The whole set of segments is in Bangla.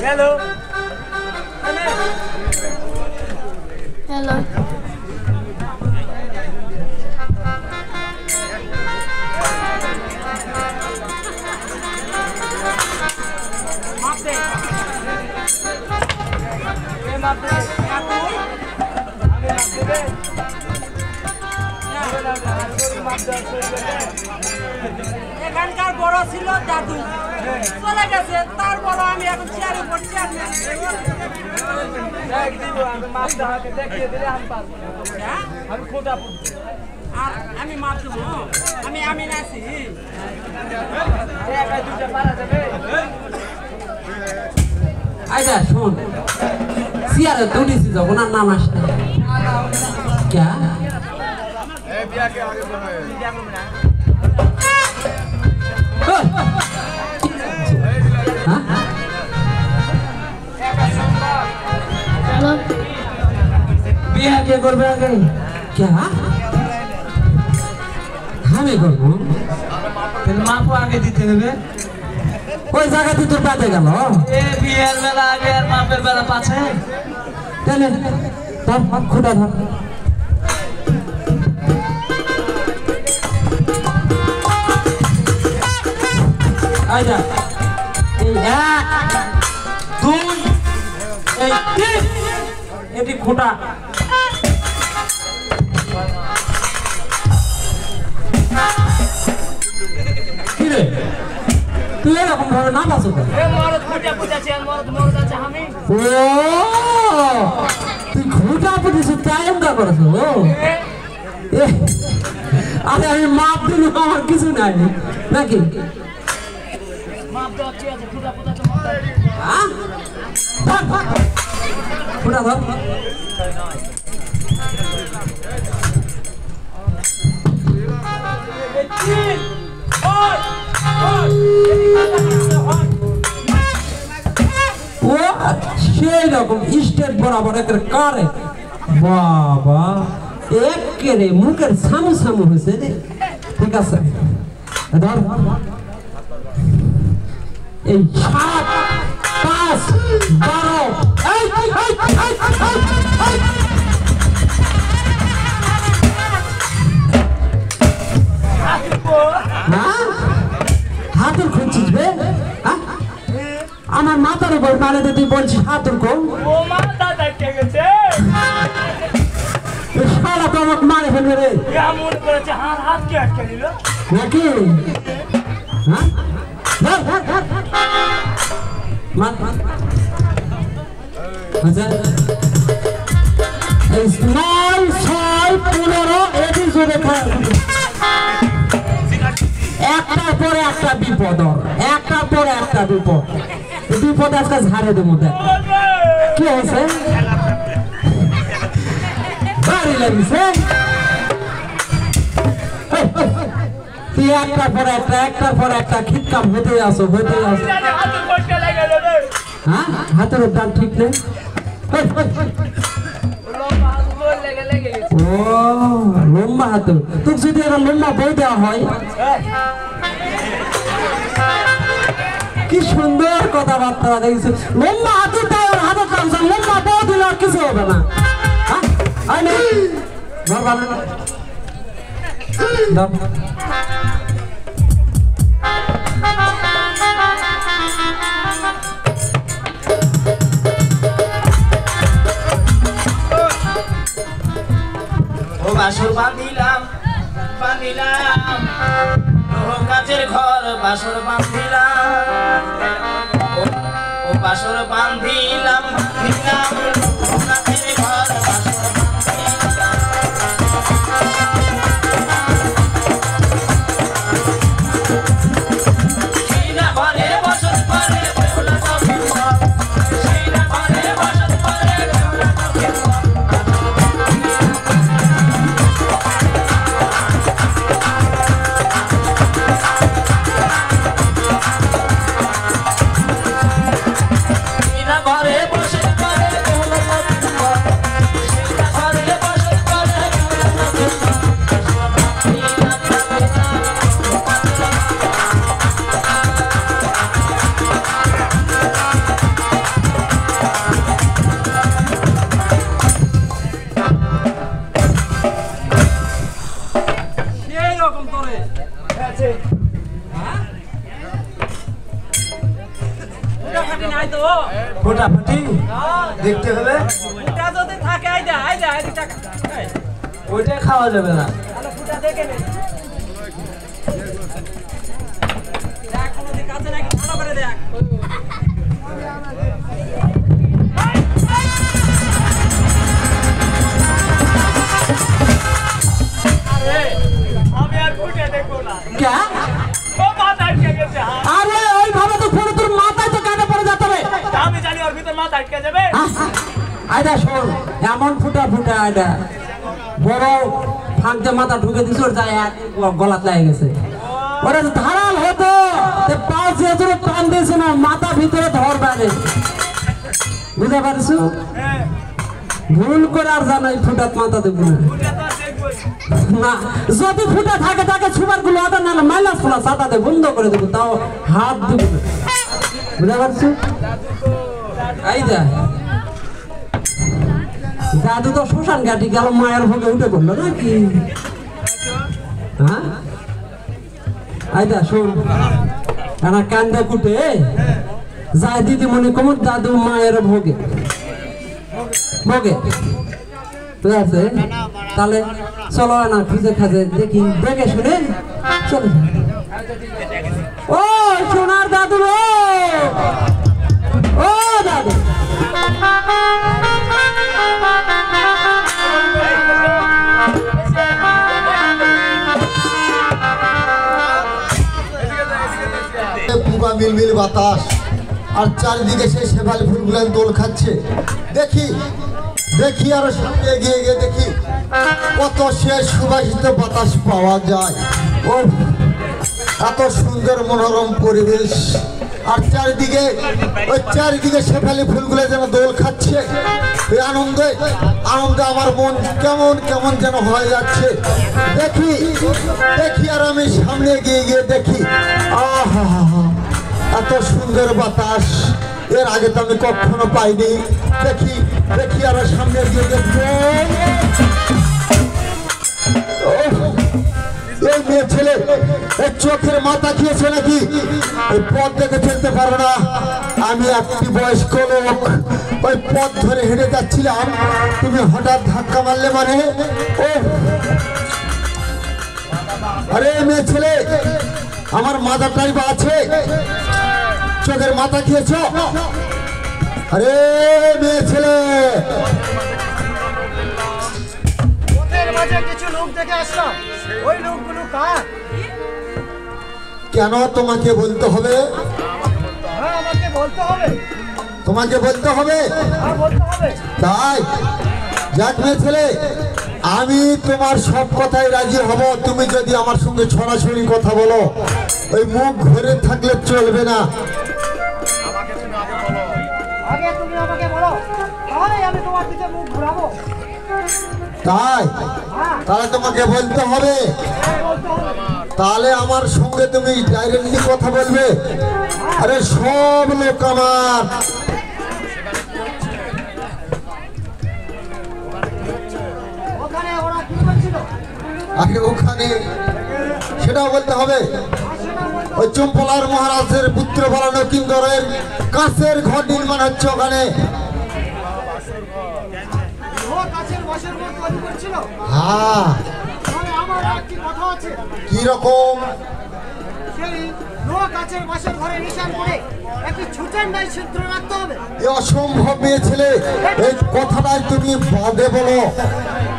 Hello. Hello. এখানকার বড় ছিল দাদু চলে গেছে তারপর আমি এখন চেয়ারে পড়ছি আমি আর আমি মাপ দেবো আমি আমি নাছি আচ্ছা শোন চেয়ারে তুলিছি যখন আর নাম আসে क्या बिया के करबे आगे क्या हमें करबो तेल मापो आगे दिते হবে ওই জায়গাতে তোর পাতে গেল এ বিয়ের বেলা আগে আর মাপের বেলা পাছে চলে ধর খুঁটা ধর আইজা এই এক দুই এই তিন এটি খুঁটা কি রে তুই এরকম ভাবে না বাসো ও তুই খুঁটা পুটিস টাইমটা করেছ আরে আমি মাপ দিল আমার কিছু নাই নাকি খুঁটা ধর ও সেই রকম স্টেট বরাবর একের কারে বাবা একেরে মুখের সামু সামু হয়েছে রে ঠিক আছে ধর এই 7 5 12 হাতুর খুঁজছিস বে আমার মাথার উপর মারে তুই বলছিস হাতুর কো সারা তো আমাকে মারে ফেলবে রে নাকি হ্যাঁ আচ্ছা স্মল 6 15 এপিসোডে একটার পরে একটা বিপদ একটার পরে একটা বিপদ আজকে ঝাড়ে দেবো দেখ কি হয়েছে ভারী লাগিছে তুই একটার পর একটা খিটকাম হতে আসো হ্যাঁ হাতের দাম ঠিক নেই ও লম্বা হাত তোর যদি একটা লম্বা বই দেওয়া হয় কি সুন্দর কথাবার্তা দেখছি লম্বা হাতের টাইম হাতের কাম লম্বা বই দিলে আর কিছু হবে না ও বাসর বাঁধিলাম কাজের ঘর বাসর বাঁধিলাম ও বাসর বাঁধিলাম কাজের ঘর ঘরে বসে ফোটাফুটি দেখতে হবে। ফুটা যদি থাকে আইদা টাকা ওইটা খাওয়া যাবে না। তাহলে ফুটা দেখে নে দেখ কোনো দিক আছে নাকি ভালো করে দেখ। আমি আর ফুটে দেখবো না। क्या ও মাথা আটকে গেছে। अरे ওই ভাবে তো ফোন তোর মাথায় তো কাটা পড়ে যেতে হবে। আমি জানি ওর ভিতর মাথা আটকে যাবে। আইডা শোন এমন ফুটা আইডা বড় ফাঁকতে মাথা ঢুকে দিছ ওর যায় গলাত লাগে গেছে। ওরা ধারাল হতো পাঁচ যেহেতু টান দিয়েছে না মাথা ভিতরে ধর বাইরে বুঝতে পারছো। ভুল করে আর জানাই ফুটাত মাথা দেবো না। না যদি ফুটা থাকে তাকে ছুবার গুলো আদা না মাইলাস ফোলা সাদা দে বন্ধ করে দেবো তাও হাত দেব না বুঝতে পারছো। এই যা দাদু তো শ্মশান ঘাটি গেল মায়ের ভোগে উঠে পড়লো নাকি। হ্যাঁ আইদা শোন এনা কান্দা কুটে যায় দিদিমণি কমর দাদু মায়ের ভোগে ঠিক আছে। তাহলে চলো না খুঁজে খাজে দেখি দেখে শুনে চলো। ও সোনার দাদু ও দাদু পুকা মিলমিল বাতাস আর চারিদিকে সেই শেফালি ফুলগুলো দোল খাচ্ছে। দেখি আরো সামনে এগিয়ে গিয়ে দেখি কত সে সুবাসিত বাতাস পাওয়া যায়। ও এত সুন্দর মনোরম পরিবেশ আর চারিদিকে শেফালি ফুলগুলো যেন দোল খাচ্ছে। এই আনন্দে আমার মন কেমন যেন হয়ে যাচ্ছে। দেখি আর আমি সামনে গিয়ে দেখি আহা এত সুন্দর বাতাস এর আগে তো আমি কখনো পাইনি। দেখি আর সামনে গিয়ে দেখি এই মেয়ে ছেলে চোখের মাথা খেয়েছে নাকি ওই পথ দেখে চলতে পারো না। আমি একটি বয়স্ক লোক ওই পথ ধরে হেঁটে যাচ্ছিলাম তুমি হঠাৎ ধাক্কা মারলে মানে। ও আরে মেয়ে ছেলে আমার মাথাটাই বা আছে চোখের মাথা খেয়েছ। আরে মেয়ে ছেলে কিছু লোক দেখে আসলাম ওই লোকগুলো কার? কেন তোমাকে বলতে হবে? আমাকে বলতে হবে। তোমাকে বলতে হবে তাই যাক মেয়ে ছেলে আমি তোমার সব কথাই রাজি হব তুমি যদি আমার সঙ্গে সরাসরি কথা বলো। ওই মুখ ঘুরে থাকলে চলবে না। আগে তুমি আমাকে বলো তাহলে আমি তোমার দিকে মুখ ঘুরাবো। তাহলে তোমাকে বলতে হবে। তাহলে আমার সঙ্গে তুমি ডাইরেক্টলি কথা বলবে। আরে সব লোক আমার আগে ওখানে সেটাও বলতে হবে। ওই চম্পলার মহারাজের পুত্র বলানো কিঙ্করের কাছের ঘর নির্মাণ হচ্ছে ওখানে। হ্যাঁ কি রকম অসম্ভব মেয়ে ছেলে এই কথাটাই তুমি বাদে বলো।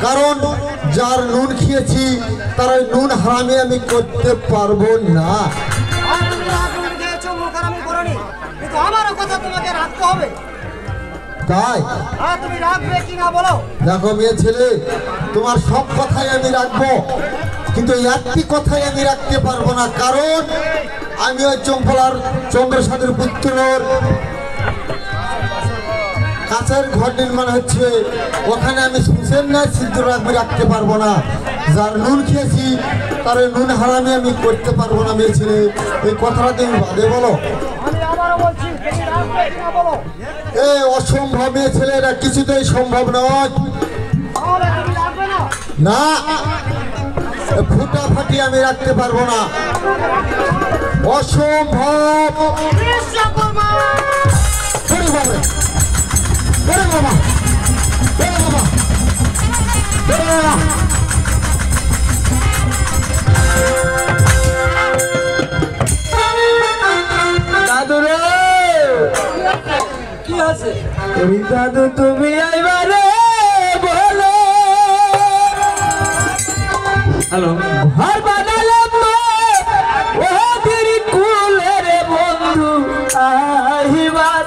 কারণ যার নুন খেয়েছি তার ওই নুন হারামি আমি করতে পারবো না। আমারও কথা তোমাকে রাখতে হবে। তাই তুমি রাখবে কিনা বলো। দেখো মেয়ে ছেলে তোমার সব কথাই আমি রাখবো কিন্তু একটি কথাই আমি রাখতে পারবো না। কারণ আমি ওই চম্পলার চন্দ্রসাদের পুত্রর কাছের ঘর নির্মাণ হচ্ছে ওখানে আমি সুসেন না সিদ্ধ রাখতে পারবো না। যার নুন খেয়েছি তার নুন হারামি আমি করতে পারবো না। মেয়ে ছেলে এই কথাটা তুমি বাদে বলো। এ অসম্ভব মেয়ে ছেলে এটা কিছুতেই সম্ভব নয়। না ফুটাফাটি আমি রাখতে পারবো না। অসম্ভব। ওরে বাবা ওরে বাবা ওরে বাবা দাদু রে কি আছে ওই দাদু তুমি আইবারে বলো হ্যালো ঘর বানালাম ও তেরি কুলের বন্ধু আহিবার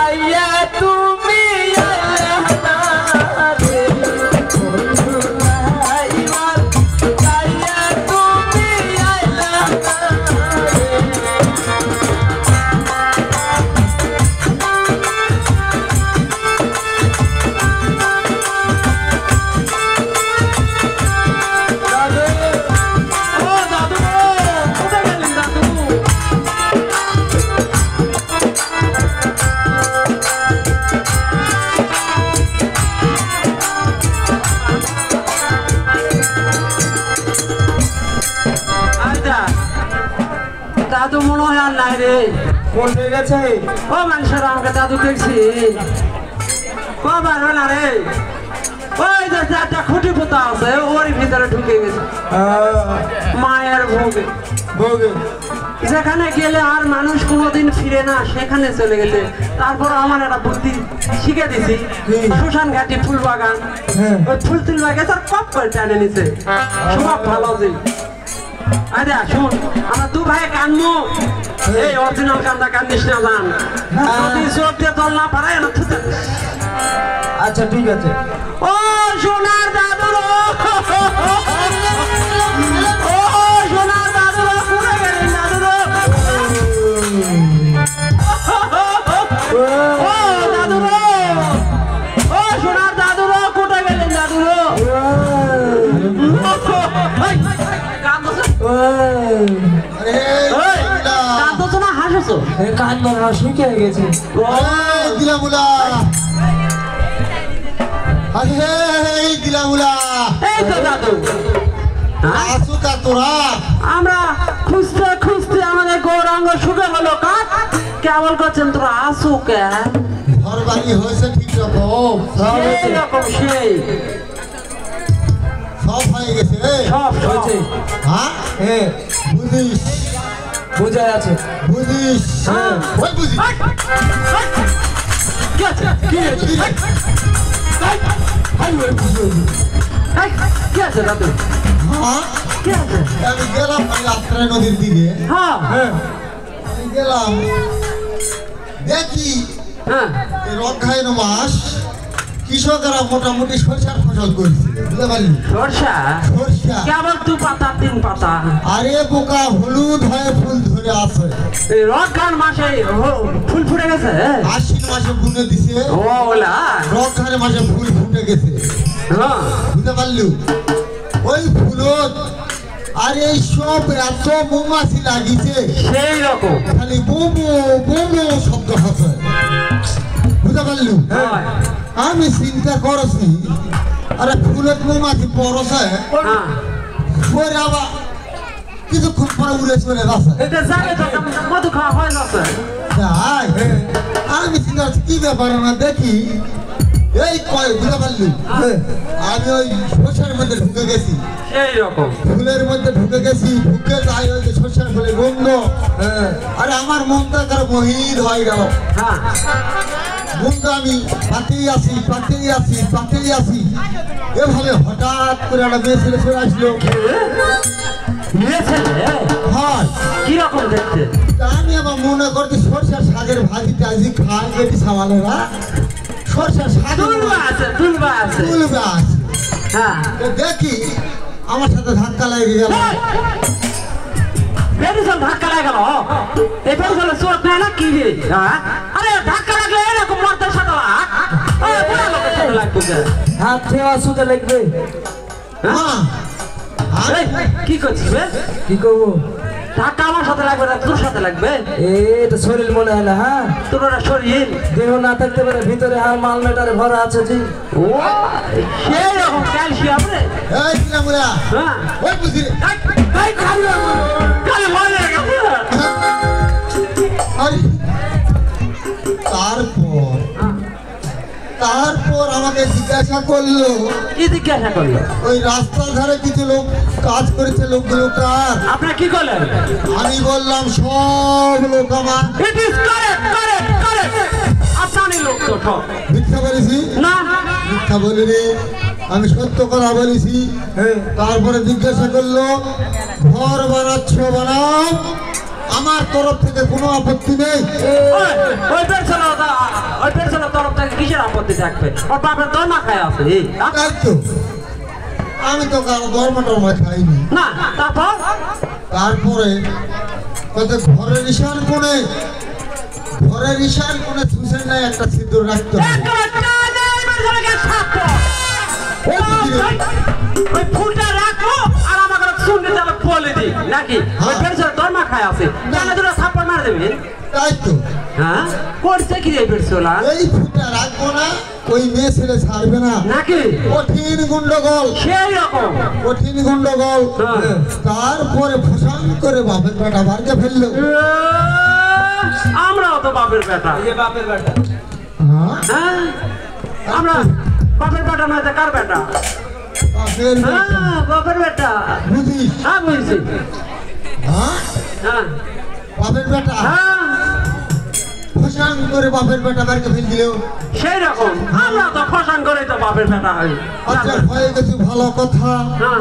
আইয়া তুমি আইলা রে বন্ধু আহিবার আইয়া তুমি আইলা রে দাদু মনে হয় আর নাই রে কোন হয়ে গেছে ও মানুষের আমাকে দাদু দেখছি ও বার না রে ওই যে একটা খুঁটি পোতা আছে ওর ভিতরে ঢুকে গেছে মায়ের ভোগে ভোগে যেখানে গেলে আর মানুষ কোনোদিন ফিরে না সেখানে চলে গেছে তারপর আমার একটা বুদ্ধি শিখে দিছি শ্মশান ঘাটি ফুল বাগান ওই ফুল তুলবা গেছে আর কপ করে টানে নিছে সব ভালো যে আরে শুন আমরা দু ভাই কানমু এই অরিজিনাল কান্দা কান্দিস না জান যদি চোখ দিয়ে দল না পারায় না থুতে আচ্ছা ঠিক আছে ও সোনার দাদু ও সোনার দাদু পুরো গেলেন দাদু ও দাদু ও সোনার দাদু কোথায় গেলেন দাদু কাঁদছো না হাসছো কান্না শিখে গেছে দিলামুলা দিলামুলা এই তো দাদু আসুকা তোরা আমরা খুঁজতে খুঁজতে আমাদের গৌরাঙ্গ শুকে হলো কাঠ কেমন করছেন তোরা আসু কে ঘর বাড়ি হয়েছে ঠিক রকম সেই রকম সেই সব হয়ে গেছে সব হয়েছে হ্যাঁ হ্যাঁ বুঝিস বোঝা আছে বুঝিস হ্যাঁ। ওই বুঝিস কি আছে কি হয়েছে কি আছে দাদু হ্যাঁ কি আছে আমি গেলাম রাত্রে নদীর দিকে হ্যাঁ আমি গেলাম দেখি হ্যাঁ এই রক্ষায়ন মাস কৃষকেরা মোটামুটি সরষার ফসল করেছিল বুঝতে পারলি সরষা সরষা কেবল 2 পাতা 3 পাতা আরে বোকা হলুদ হয়ে ফুল ধরে আছে এই রক্ষার মাসে ফুল ফুটে গেছে আশ্বিন মাসে বুনে দিছে ও ওলা রক্ষার মাসে ফুল ফুটে গেছে হ্যাঁ বুঝতে পারলু ওই ফুলত আর এই সব এত মৌমাছি লাগিছে সেই রকম খালি বুবু বুবু শব্দ হচ্ছে বুঝতে পারলু হয় আমি চিন্তা করছি আরে ফুলত মৌমাছি পরছে হ্যাঁ পরে আবার কিছুক্ষণ পরে উড়ে চলে গেছে এটা জানে তো মধু খাওয়া হয় না স্যার তাই আমি চিন্তা করছি কি ব্যাপার না দেখি এই কয় বুঝতে পারলু আমি ওই শস্যের মধ্যে ঢুকে গেছি সেই রকম ফুলের মধ্যে ঢুকে গেছি ঢুকে যাই ওই যে শস্যের ফুলে গন্ধ আরে আমার মনটা কারো মহির হয়ে গেল হ্যাঁ মনটা আমি পাতেই আসি এভাবে হঠাৎ করে একটা মেয়ে ছেলে চলে আসলো মেয়ে ছেলে হয় কিরকম দেখতে তা আমি আবার মনে করছি সরষের শাকের ভাজি টাজি খাই বেটি সামালেরা সরষের শাকের তুলবা আছে তুলবা আছে তুলবে আছে হ্যাঁ তো দেখি আমার সাথে ধাক্কা লেগে গেল পেরিসল ধাক্কা লাগে গেল এই পেরিসল চোট নেই না কি রে হ্যাঁ আরে ধাক্কা লাগলে এরকম মরতে সাথে পুরো লোকের সাথে লাগবে হাত ঠেওয়া সুদে লাগবে হ্যাঁ এই, কি করছিস বে কি করবো ধাক্কা আমার সাথে লাগবে না তোর সাথে লাগবে এটা শরীর মনে হয় না হ্যাঁ তোর ওটা শরীর দেহ না থাকতে পারে ভিতরে হার মাল মেটারে ভরা আছে জি ও সেই রকম ক্যালসিয়াম রে এই চিনামুলা হ্যাঁ ওই বুঝি রে। কালে ভয় লেগে গেছে আরে তারপর আমাকে জিজ্ঞাসা করলো কি জিজ্ঞাসা করলো? ওই রাস্তার ধারে কিছু লোক কাজ করেছে, লোকগুলো কার? আপনি কি করলেন? আমি বললাম সব লোক আমার। It is correct correct correct. আপনারই লোক তো সব। মিথ্যা বলেছি? না মিথ্যা বলিনি, আমি সত্য কথা বলেছি। তারপরে জিজ্ঞাসা করলো ঘর বানাচ্ছ বানাও, আমার তরফ থেকে কোনো আপত্তি নেই। ওই পেছনের তরফ থেকে কিসের আপত্তি থাকবে? ওর বাপের দরমা খায় আছে। তাই তো, আমি তো কারো দরমা টরমা খাইনি। না তারপর তারপরে ঘরের ঈশান কোণে থুসেন নাই একটা সিঁদুর রাখতে হবে। ওই ফুলটা রাখো আর আমাকে শুনতে যাবে বলে দিই নাকি? ওই পেছনের দরমা খায় আছে, জানে দুটো থাপ্পড় মার দেবে। তাই তো, হ্যাঁ করছে কি রে পেছলা? এই ফুলটা রাখবো না, ওই মেয়ে ছেলে ছাড়বে না নাকি? কঠিন গন্ডগোল, সেই রকম কঠিন গন্ডগোল। তারপরে ফসান করে বাপের বেটা বাড়িতে ফেললো। আমরাও তো বাপের বেটা। বাপের বেটা হ্যাঁ আমরা বাপের বেটা নয় তো কার বেটা? বাপের বেটা। হ্যাঁ বাপের বেটা। বুঝিস? হ্যাঁ বুঝছি। হ্যাঁ হ্যাঁ বাপের বেটা হ্যাঁ ফসান করে বাপের বেটা বাড়িতে ফেল দিল। সেই রকম আমরা তো ফসান করে তো বাপের বেটা হই। আচ্ছা হয়ে গেছে ভালো কথা।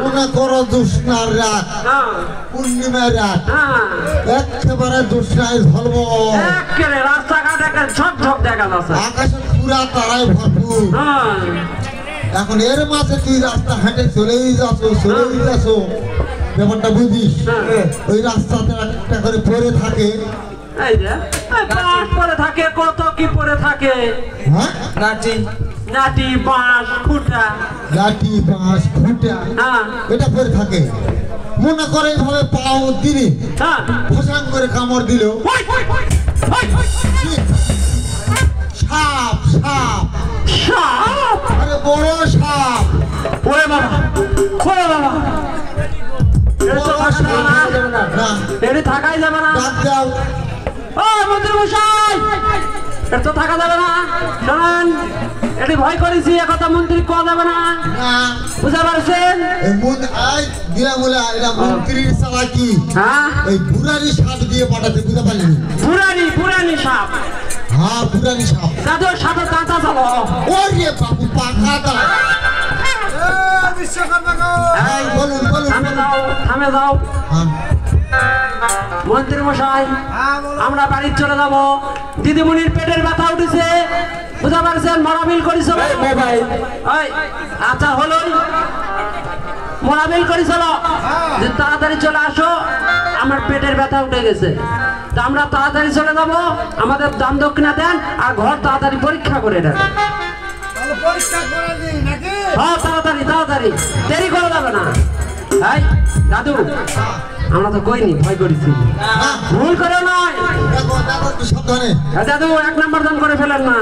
মনে করো জ্যোৎস্নার রাত, হ্যাঁ পূর্ণিমার রাত, হ্যাঁ একেবারে জ্যোৎস্নায় ঝলমল, একেবারে রাস্তাঘাট একটা ঝকঝক দেখা যাচ্ছে। আকাশে পুরা তারায় ভরপুর। হ্যাঁ এখন এর মাঝে তুই রাস্তা হেঁটে চলেই যাচ্ছ, ব্যাপারটা বুঝিস? ওই রাস্তাতে একটা করে পড়ে থাকে। এই যে এই বাঁশ পরে থাকে, কত কি পরে থাকে। হ্যাঁ নাচি নাটি বাঁশ খুঁটা। লাঠি বাঁশ খুঁটা হ্যাঁ এটা পড়ে থাকে। মনে করে এইভাবে পাও দিলি, হ্যাঁ ফসান করে কামড় দিল। ওই, ওই, ওই, ওই, সাপ সাপ, সাপ! আরে বড় সাপ, ওরে বাবা, ওরে বাবা, এটা তো থাকা যাবে না। না এটা থাকাই যাবে না। ডাক দাও। ও মন্ত্রী মশাই, এটা তো থাকা যাবে না। শোনেন, এটি ভয় করেছি, একথা মন্ত্রী কোয়া যাবে না। না বুঝতে পারছেন? এই দিলামুলা এটা মন্ত্রীর চালাকি। হ্যাঁ ওই বুড়ারি সাপ দিয়ে পাঠাতে, বুঝতে পারলি? পুরানি সাপ। হ্যাঁ বুড়ারি সাপ। দাদু সাপে কাঁচা চলো। ওরে বাবু পাখা দা। এই, বলুন বলুন। থামে যাও। হ্যাঁ। মন্ত্রী মশাই, আমরা বাড়ি চলে যাব। দিদিমণির পেটের ব্যথা উঠেছে, বুঝতে পারছেন? মরাবিল করিস মোবাইল। আচ্ছা হলোই, মরাবিল করিস যে তাড়াতাড়ি চলে আসো, আমার পেটের ব্যথা উঠে গেছে। তা আমরা তাড়াতাড়ি চলে যাব, আমাদের দাম দক্ষিণা দেন আর ঘর তাড়াতাড়ি পরীক্ষা করে দেন। হ্যাঁ তাড়াতাড়ি তাড়াতাড়ি, দেরি করা যাবে না। এই দাদু, আমরা তো কইনি, ভয় করেছি। ভুল করে নয় দেখো দেখো একটু সাবধানে। দাদু, 1 নাম্বার দান করে ফেলেন না।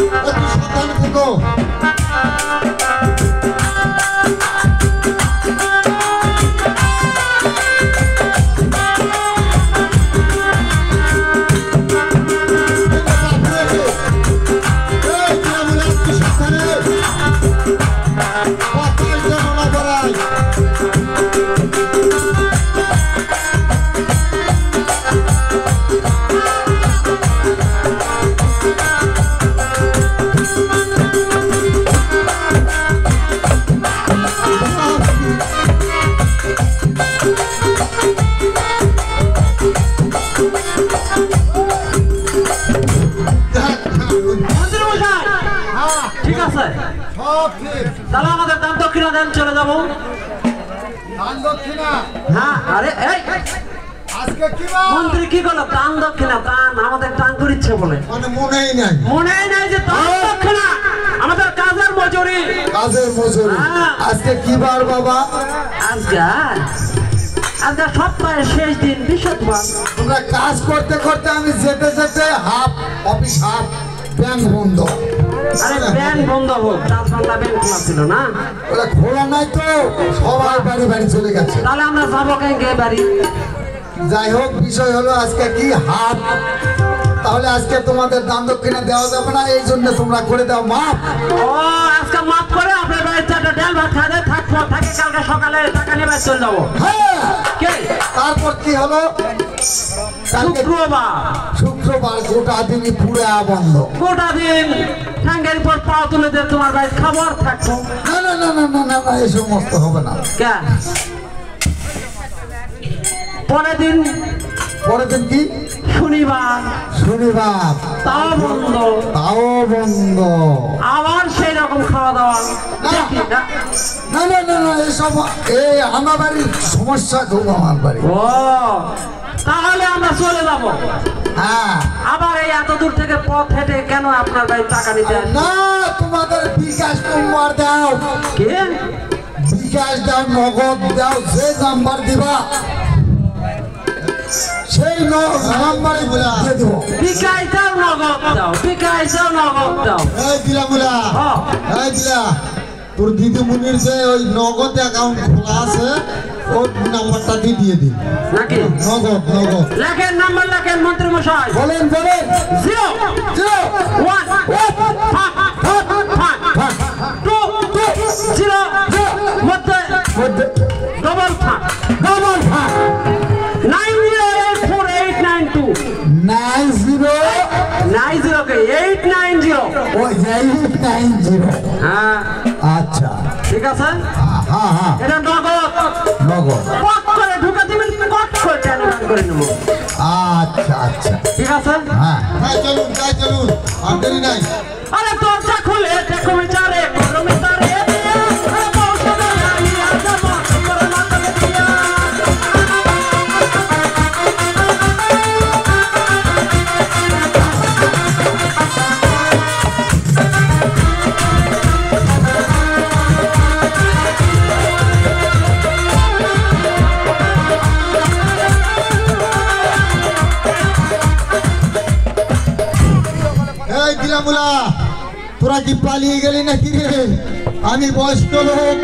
একটু সাবধানে থেকো। ঠিক আছে, তাহলে আমাদের দাম দক্ষিণা দেন, চলে যাবো। হ্যাঁ আরে এই মন্ত্রী কি করলো? দান দক্ষিণা, দান আমাদের দান করিচ্ছে বলে মানে মনেই নাই। মনেই নাই যে দান দক্ষিণা আমাদের কাজের মজুরি। কাজের মজুরি। হ্যাঁ। আজকে কি বার বাবা? আজকে সপ্তাহের শেষ দিন, বৃহস্পতিবার। তোমরা কাজ করতে করতে আমি যেতে যেতে হাফ অফিস হাফ ব্যাংক বন্ধ। আরে ব্যান বন্ধ হোক, 4 ঘন্টা ব্যান খোলা ছিল না। ওরা খোলা নাই তো, সবাই বাড়ি বাড়ি চলে গেছে। তাহলে আমরা যাবো কেন বাড়ি? যাই হোক, বিষয় হলো আজকে কি হাট, তাহলে আজকে তোমাদের দান দক্ষিণা দেওয়া যাবে না, এই জন্য তোমরা করে দাও মাপ। ও আজকে মাফ করে আপনার বাড়িতে একটা ডাল ভাত খাওয়া থাকবো, থাকি কালকে সকালে টাকা নিয়ে চলে যাবো। হ্যাঁ, কে? তারপর কি হলো? কালকে শুক্রবার গোটা দিনই পুরা বন্ধ। গোটা দিন ঠাঙ্গের পর পা তুলে দিয়ে তোমার বাড়ি খাবার থাকবো। না না না না না না না, এই সমস্ত হবে না। কে? পরের দিন কি? শনিবার। শনিবার তাও বন্ধ। তাও বন্ধ। আবার সেই রকম খাওয়া দাওয়া। দেখি না। না না না না, এসব এই আমার বাড়ির সমস্যা খুব, আমার বাড়ি। ও তাহলে আমরা চলে যাব। হ্যাঁ, আবার এই এত দূর থেকে পথ হেঁটে কেন আপনার বাড়ি টাকা নিতে আসি? না, তোমাদের বিকাশ নম্বর দাও। কে? বিকাশ দাও, নগদ দাও, যে নাম্বার দিবা সেই নাম্বারে দিয়ে দেবো। বিকাশ দাও, নগদ দাও, বিকাশ দাও, নগদ দাও। এই দিলামুলা, এই দিলা, তোর দিদিমণির যে ওই নগদ অ্যাকাউন্ট খোলা আছে, ওই নাম্বারটা দিয়ে দিন নাকি? নগদ নগদ লেখেন, নাম্বার লেখেন মন্ত্রী মশাই। বলেন বলেন। 0 জিরো 1 2 0 মধ্যে ডবল 90848929 90 কে 890। ও 890। হ্যাঁ আচ্ছা, ঠিক আছে। হ্যাঁ হ্যাঁ, এটা নগদ নগদ। কট করে ঢুকে দিবেন, কট করে ট্রান্সফার করে নেব। আচ্ছা আচ্ছা, ঠিক আছে। হ্যাঁ হ্যাঁ, চলুন যাই, চলুন, আর দেরি নাই। আরে দরজা খুলে দেখো বিচারে গরমে তারে দিয়া আরে বউটা লাগিয়া যাব করে মাথা দিয়া। এই দিলামুলা, তোরা কি পালিয়ে গেলি নাকি রে? আমি বয়স্ক লোক,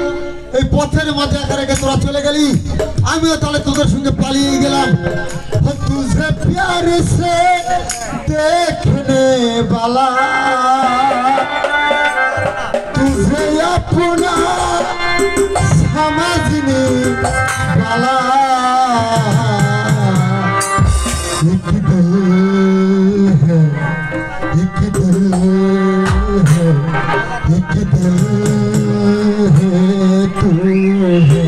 এই পথের মাঝে একা রেখে তোরা চলে গেলি, আমিও তাহলে তোদের সঙ্গে পালিয়ে গেলাম। তুঝে প্যারে সে দেখনে বালা, তুঝে अपना समझने वाला, एक दिल है, एक दिल है, एक दिल है, तू है।